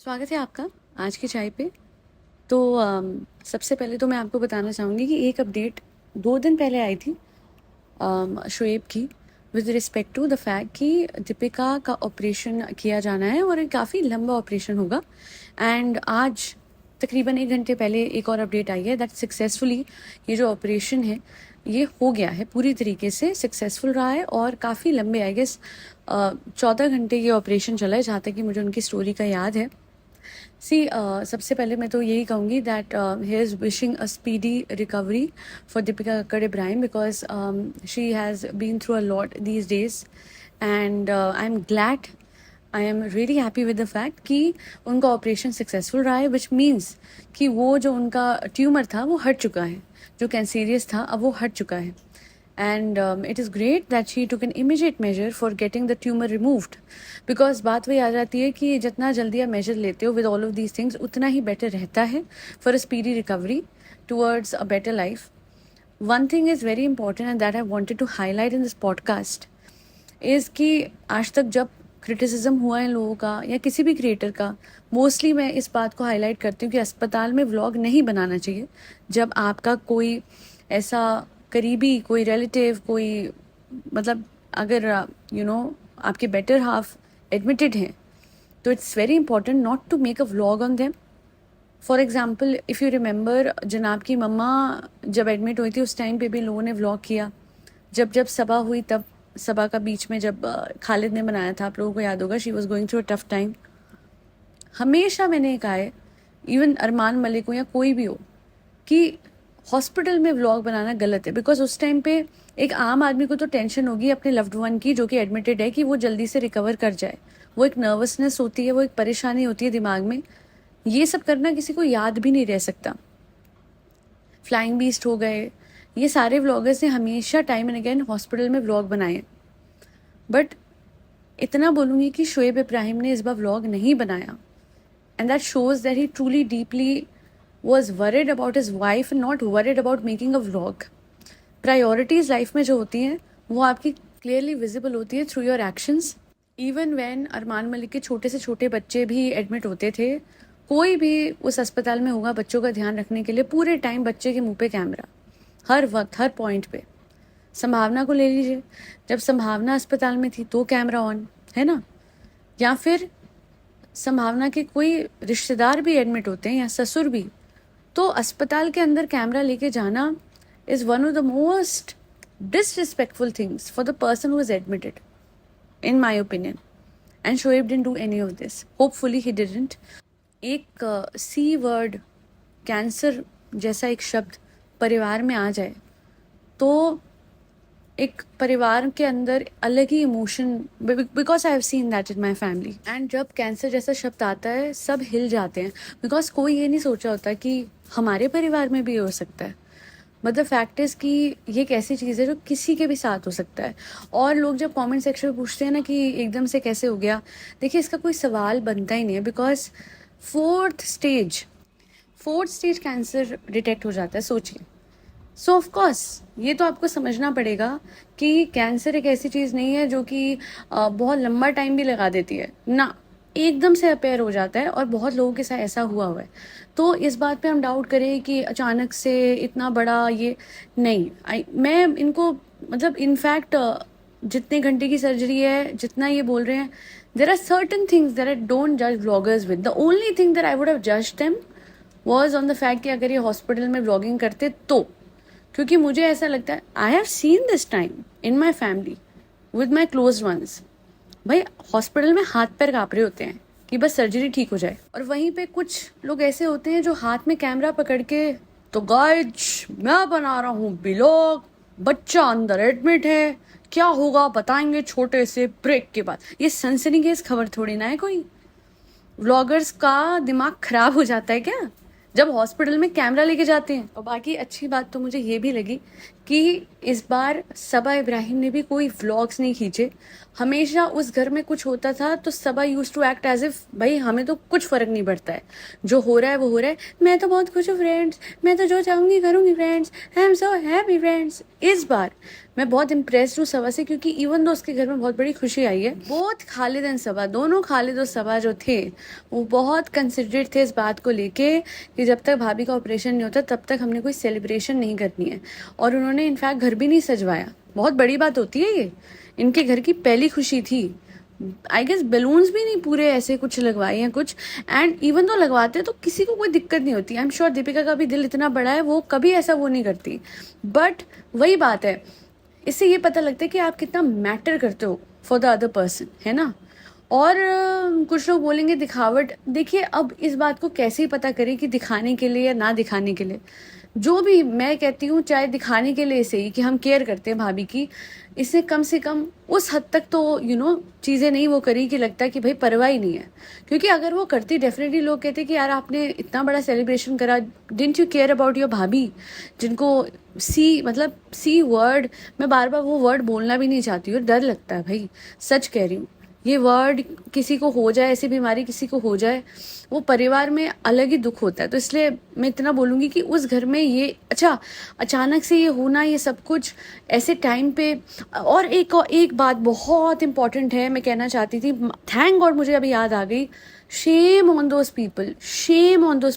स्वागत है आपका आज की चाय पे। तो सबसे पहले तो मैं आपको बताना चाहूँगी कि एक अपडेट 2 दिन पहले आई थी शोएब की with respect to the fact कि दीपिका का ऑपरेशन किया जाना है और ये काफ़ी लंबा ऑपरेशन होगा। एंड आज तकरीबन 1 घंटे पहले एक और अपडेट आई है दैट सक्सेसफुली ये जो ऑपरेशन है ये हो गया है, पूरी तरीके से सक्सेसफुल रहा है और काफ़ी लंबे आई गेस 14 घंटे ये ऑपरेशन चला है, जहाँ तक कि मुझे उनकी स्टोरी का याद है। सबसे पहले मैं तो यही कहूँगी that he is wishing a speedy recovery for Deepika Kakkar Ibrahim because she has been through a lot these days and I am glad, I am really happy with the fact कि उनका ऑपरेशन सक्सेसफुल रहा है, विच मीन्स कि वो जो उनका tumour था वो हट चुका है, जो कैंसीरियस था अब वो हट चुका है। And it is great that she took an immediate measure for getting the tumor removed because बात वही आ जाती है कि जितना जल्दी आप मेजर लेते हो with all of these things उतना ही better रहता है for a speedy recovery towards a better life. One thing is very important and that I wanted to highlight in this podcast is कि आज तक जब क्रिटिसिज्म हुआ है लोगों का या किसी भी क्रिएटर का, मोस्टली मैं इस बात को हाईलाइट करती हूँ कि अस्पताल में व्लॉग नहीं बनाना चाहिए जब आपका कोई ऐसा करीबी, कोई रिलेटिव, कोई मतलब अगर आपके बेटर हाफ एडमिटेड हैं तो it's very important not to make a vlog on them. For example if you remember, जनाब की मम्मा जब एडमिट हुई थी उस टाइम पे भी लोगों ने व्लॉग किया। जब जब सबा हुई तब सबा का बीच में जब खालिद ने बनाया था, आप लोगों को याद होगा, she was going through a tough time. हमेशा मैंने कहा है, इवन अरमान मलिक हो या कोई भी हो, कि हॉस्पिटल में व्लॉग बनाना गलत है बिकॉज उस टाइम पे एक आम आदमी को तो टेंशन होगी अपने लव्ड वन की जो कि एडमिटेड है कि वो जल्दी से रिकवर कर जाए। वो एक नर्वसनेस होती है, वो एक परेशानी होती है दिमाग में। ये सब करना किसी को याद भी नहीं रह सकता। फ्लाइंग बीस्ट हो गए, ये सारे व्लॉगर्स ने हमेशा टाइम एंड अगेन हॉस्पिटल में व्लॉग बनाए। बट इतना बोलूँगी कि शोएब इब्राहिम ने इस बार व्लॉग नहीं बनाया and that shows that he truly deeply was worried about his wife and not worried about making a vlog. Priorities life में जो होती हैं वो आपकी क्लियरली विजिबल होती है through your actions. Even when Armaan Malik के छोटे से छोटे बच्चे भी एडमिट होते थे, कोई भी उस अस्पताल में होगा बच्चों का ध्यान रखने के लिए, पूरे टाइम बच्चे के मुंह पे कैमरा, हर वक्त हर पॉइंट पे। संभावना को ले लीजिए, जब संभावना अस्पताल में थी तो कैमरा ऑन है ना, या फिर संभावना के कोई रिश्तेदार भी एडमिट होते हैं या ससुर भी, तो अस्पताल के अंदर कैमरा लेके जाना is one of the most disrespectful things for the person who is admitted in my opinion. And Shoaib didn't do any of this, hopefully he didn't. एक सी वर्ड, कैंसर जैसा एक शब्द परिवार में आ जाए तो एक परिवार के अंदर अलग ही emotion, because I have seen that in my family. And जब कैंसर जैसा शब्द आता है सब हिल जाते हैं बिकॉज कोई ये नहीं सोचा होता कि हमारे परिवार में भी हो सकता है। बट द फैक्ट इज़ कि ये एक ऐसी चीज़ है जो किसी के भी साथ हो सकता है। और लोग जब कमेंट सेक्शन में पूछते हैं ना कि एकदम से कैसे हो गया, देखिए इसका कोई सवाल बनता ही नहीं है because fourth stage cancer detect हो जाता है, सोचिए। सो ऑफ कोर्स ये तो आपको समझना पड़ेगा कि कैंसर एक ऐसी चीज़ नहीं है जो कि बहुत लंबा टाइम भी लगा देती है ना, एकदम से अपेयर हो जाता है और बहुत लोगों के साथ ऐसा हुआ है। तो इस बात पे हम डाउट करें कि अचानक से इतना बड़ा ये नहीं, मैं इनको मतलब इनफैक्ट जितने घंटे की सर्जरी है, जितना ये बोल रहे हैं, there are certain things that I don't जज vloggers with. The only thing that I would have judged them was on the fact कि अगर ये हॉस्पिटल में व्लॉगिंग करते तो, क्योंकि मुझे ऐसा लगता है आई have seen this time in my family with my close ones, भाई हॉस्पिटल में हाथ पैर काँप रहे होते हैं कि बस सर्जरी ठीक हो जाए, और वहीं पे कुछ लोग ऐसे होते हैं जो हाथ में कैमरा पकड़ के, तो गाइज मैं बना रहा हूँ व्लॉग, बच्चा अंदर एडमिट है, क्या होगा बताएंगे छोटे से ब्रेक के बाद। ये सनसनीखेज खबर थोड़ी ना है कोई। व्लॉगर्स का दिमाग खराब हो जाता है क्या जब हॉस्पिटल में कैमरा लेके जाते हैं। और बाकी अच्छी बात तो मुझे ये भी लगी कि इस बार सबा इब्राहिम ने भी कोई व्लॉग्स नहीं खींचे। हमेशा उस घर में कुछ होता था तो Saba used to act as if भाई हमें तो कुछ फर्क नहीं पड़ता है, जो हो रहा है वो हो रहा है, मैं तो बहुत खुश हूँ फ्रेंड्स, मैं तो जो चाहूंगी करूंगी friends, I am so happy friends. इस बार मैं बहुत इम्प्रेस्ड हूँ सबा से, क्योंकि इवन दो उसके घर में बहुत बड़ी खुशी आई है। बहुत खालिद एंड सबा, दोनों खालिद और सबा जो थे वो बहुत कंसिडरेट थे इस बात को लेके कि जब तक भाभी का ऑपरेशन नहीं होता तब तक हमने कोई सेलिब्रेशन नहीं करनी है। और उन्होंने इनफैक्ट घर भी नहीं सजवाया, बहुत बड़ी बात होती है ये, इनके घर की पहली खुशी थी। आई गेस बैलून्स भी नहीं पूरे ऐसे कुछ लगवाए हैं कुछ, एंड इवन तो लगवाते तो किसी को कोई दिक्कत नहीं होती। आई एम श्योर दीपिका का भी दिल इतना बड़ा है, वो कभी ऐसा वो नहीं करती। बट वही बात है, इससे ये पता लगता है कि आप कितना मैटर करते हो फॉर द अदर पर्सन, है ना। और कुछ लोग बोलेंगे दिखावट, देखिए अब इस बात को कैसे ही पता करें कि दिखाने के लिए या ना दिखाने के लिए। जो भी मैं कहती हूँ, चाहे दिखाने के लिए सही कि हम केयर करते हैं भाभी की, इससे कम से कम उस हद तक तो चीज़ें नहीं वो करी कि लगता है कि भाई परवाह ही नहीं है। क्योंकि अगर वो करती डेफिनेटली लोग कहते कि यार आपने इतना बड़ा सेलिब्रेशन करा, didn't you care about your भाभी, जिनको सी वर्ड, मैं बार बार वो वर्ड बोलना भी नहीं चाहती हूँ, डर लगता है भाई, सच कह रही हूँ। ये वर्ड किसी को हो जाए, ऐसी बीमारी किसी को हो जाए, वो परिवार में अलग ही दुख होता है। तो इसलिए मैं इतना बोलूँगी कि उस घर में ये अचानक से ये होना, ये सब कुछ ऐसे टाइम पे। और एक बात बहुत इंपॉर्टेंट है, मैं कहना चाहती थी, थैंक गॉड मुझे अभी याद आ गई। शेम ऑन दोज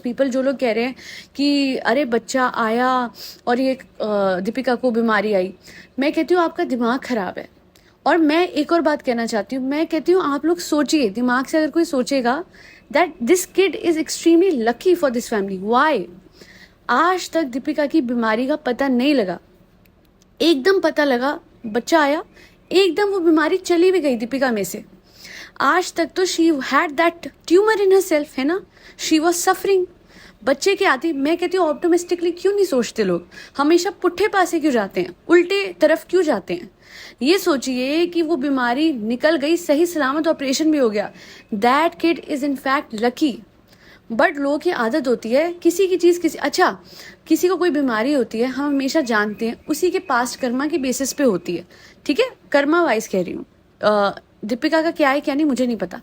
पीपल जो लोग कह रहे हैं कि अरे बच्चा आया और ये दीपिका को बीमारी आई। मैं कहती हूँ आपका दिमाग खराब है। और मैं एक और बात कहना चाहती हूँ, मैं कहती हूँ आप लोग सोचिए, दिमाग से अगर कोई सोचेगा that this kid is extremely lucky for this family. Why? आज तक दीपिका की बीमारी का पता नहीं लगा, एकदम पता लगा, बच्चा आया, एकदम वो बीमारी चली भी गई दीपिका में से। आज तक तो she had that tumour in her self, है ना, शी वॉज सफरिंग। बच्चे के आती, मैं कहती हूँ ऑप्टोमिस्टिकली क्यों नहीं सोचते लोग, हमेशा पुट्ठे पासे क्यों जाते हैं, उल्टे तरफ क्यों जाते हैं। ये सोचिए कि वो बीमारी निकल गई, सही सलामत ऑपरेशन भी हो गया, that kid is in fact lucky. But लोगों की आदत होती है किसी की चीज़ किसी को कोई बीमारी होती है, हम हमेशा जानते हैं उसी के पास्ट कर्मा की बेसिस पे होती है, ठीक है, कर्मा वाइज कह रही हूँ। दीपिका का क्या है क्या नहीं मुझे नहीं पता।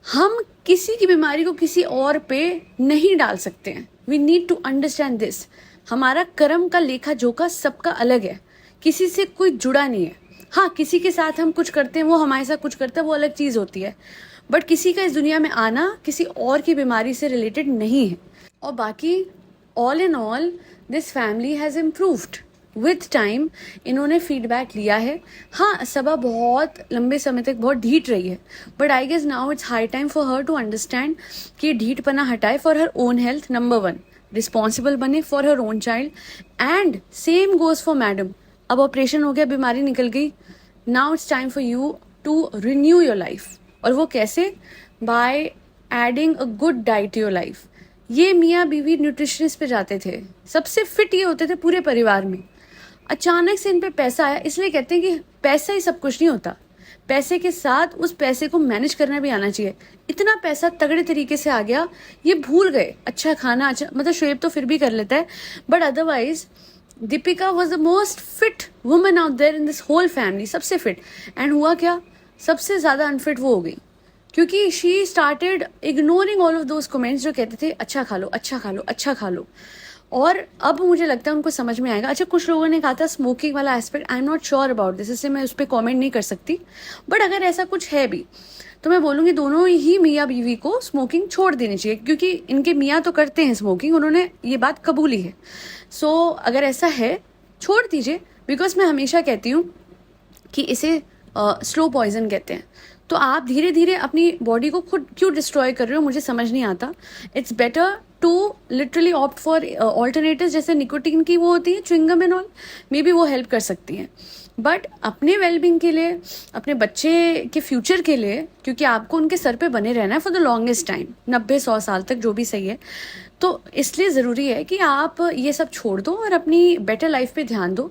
हम किसी की बीमारी को किसी और पे नहीं डाल सकते हैं। We need to understand this. हमारा कर्म का लेखा जोखा सबका अलग है, किसी से कोई जुड़ा नहीं है। हाँ, किसी के साथ हम कुछ करते हैं, वो हमारे साथ कुछ करता है, वो अलग चीज़ होती है। बट किसी का इस दुनिया में आना किसी और की बीमारी से रिलेटेड नहीं है। और बाकी all in all this family has improved with time. इन्होंने फीडबैक लिया है। हाँ, सबा बहुत लंबे समय तक बहुत ढीठ रही है, but I guess now it's high time for her to understand कि ढीठपना हटाए for her own health, number 1, responsible बने for her own child. And same goes for madam. अब ऑपरेशन हो गया, बीमारी निकल गई, now it's time for you to renew your life. और वो कैसे? By adding a good diet to your life. ये मियाँ बीवी न्यूट्रिशनिस्ट पे जाते थे, सबसे फिट ये होते थे पूरे परिवार में। अचानक से इन पे पैसा आया, इसलिए कहते हैं कि पैसा ही सब कुछ नहीं होता, पैसे के साथ उस पैसे को मैनेज करना भी आना चाहिए। इतना पैसा तगड़े तरीके से आ गया, ये भूल गए अच्छा खाना। अच्छा मतलब शोएब तो फिर भी कर लेता है, but otherwise Deepika was the most fit woman out there in this whole family, सबसे फिट। एंड हुआ क्या, सबसे ज़्यादा अनफिट वो हो गई, क्योंकि she started ignoring all of those comments जो कहते थे अच्छा खा लो, अच्छा खा लो, अच्छा खा लो। और अब मुझे लगता है उनको समझ में आएगा। अच्छा, कुछ लोगों ने कहा था स्मोकिंग वाला aspect, I am not sure about this, इससे मैं उस पर कॉमेंट नहीं कर सकती। बट अगर ऐसा कुछ है भी तो मैं बोलूँगी दोनों ही मियाँ बीवी को स्मोकिंग छोड़ देनी चाहिए, क्योंकि इनके मियाँ तो करते हैं स्मोकिंग, उन्होंने ये बात कबूली है। सो अगर ऐसा है छोड़ दीजिए, बिकॉज मैं हमेशा कहती हूँ कि इसे स्लो पॉइजन कहते हैं। तो आप धीरे धीरे अपनी बॉडी को खुद क्यों डिस्ट्रॉय कर रहे हो, मुझे समझ नहीं आता। It's better to literally opt for alternatives, जैसे निकोटीन की वो होती है chewing gum and all, maybe वो हेल्प कर सकती हैं। बट अपने वेलबींग के लिए, अपने बच्चे के फ्यूचर के लिए, क्योंकि आपको उनके सर पे बने रहना है फॉर द लॉन्गेस्ट टाइम, 90-100 साल तक, जो भी सही है। तो इसलिए ज़रूरी है कि आप ये सब छोड़ दो और अपनी बेटर लाइफ पे ध्यान दो।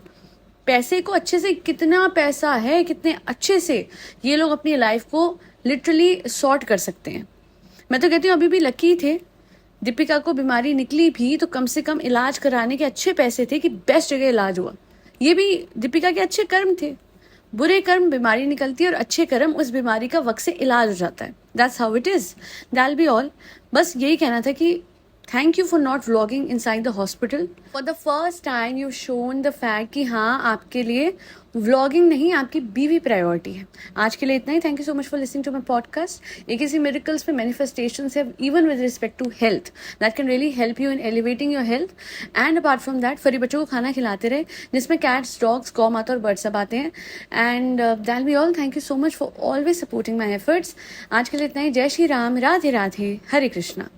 पैसे को अच्छे से, कितना पैसा है, कितने अच्छे से ये लोग अपनी लाइफ को लिटरली सॉर्ट कर सकते हैं। मैं तो कहती हूँ अभी भी लकी थे, दीपिका को बीमारी निकली भी तो कम से कम इलाज कराने के अच्छे पैसे थे कि बेस्ट जगह इलाज हुआ। ये भी दीपिका के अच्छे कर्म थे। बुरे कर्म बीमारी निकलती है और अच्छे कर्म उस बीमारी का वक्त से इलाज हो जाता है। That's how it is, that be all. बस यही कहना था कि thank you for not vlogging inside the hospital. For the first time you shown the fact कि हाँ, आपके लिए व्लॉगिंग नहीं, आपकी बीवी प्रायोरिटी है। आज के लिए इतना ही। Thank you so much for listening to my podcast. एक ऐसी मिरेकल्स में मैनिफेस्टेशंस है even with respect to health that can really help you in elevating your health. And apart from that, फरी बच्चों को खाना खिलाते रहे जिसमें कैट्स, डॉग्स, गौ माता और बर्ड्स सब आते हैं। And that be all. Thank you so much for always supporting my efforts. आज के लिए इतना ही। जय श्री राम, राधे राधे, हरे कृष्णा।